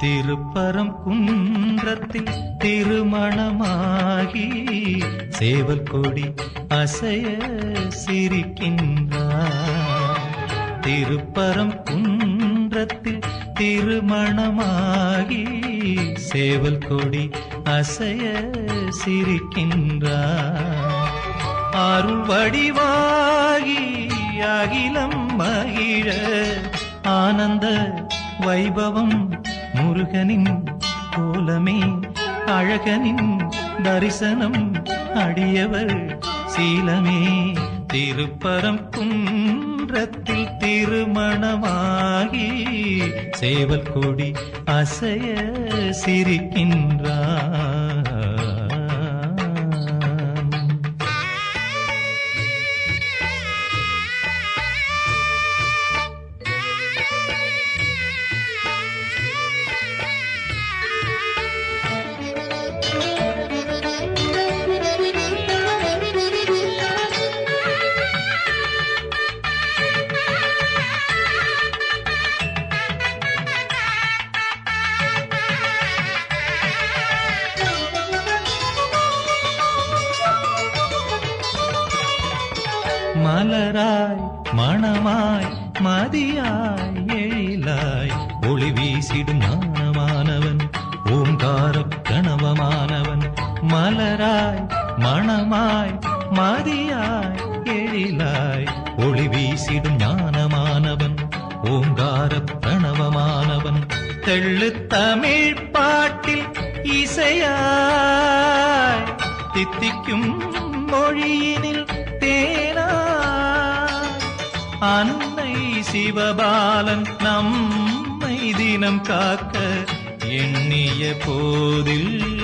திருப்பரம் குன்றத்தில் திருமணமாகி சேவல் கொடி அசைய சிரிக்கின்றார். திருப்பரம் குன்றத்தில் திருமணமாகி சேவல் கொடி அசைய சிரிக்கின்றார். அருள் வடிவாகி அகிலம் மகிழ ஆனந்த வைபவம் முருகனின் கோலமே அழகனின் தரிசனம் அடியவர் சீலமே. திருப்பரம் குன்றத்தில் திருமணமாகி சேவல் கொடி அசைய சிரிக்கின்றார். மலராய் மணமாய் மதியாய் எழிலாய் ஒளி வீசிடும் ஞானமானவன் ஓங்கார பிரணவமானவன். மலராய் மணமாய் மதியாய் எழிலாய் ஒளி வீசிடும் ஞானமானவன் ஓங்கார பிரணவமானவன். தெள்ளு தமிழ் பாட்டில் இசையாய் தித்திக்கும் மொழியினில் அன்னை சிவபாலன் நம்மை தினம் காக்க எண்ணிய போதில்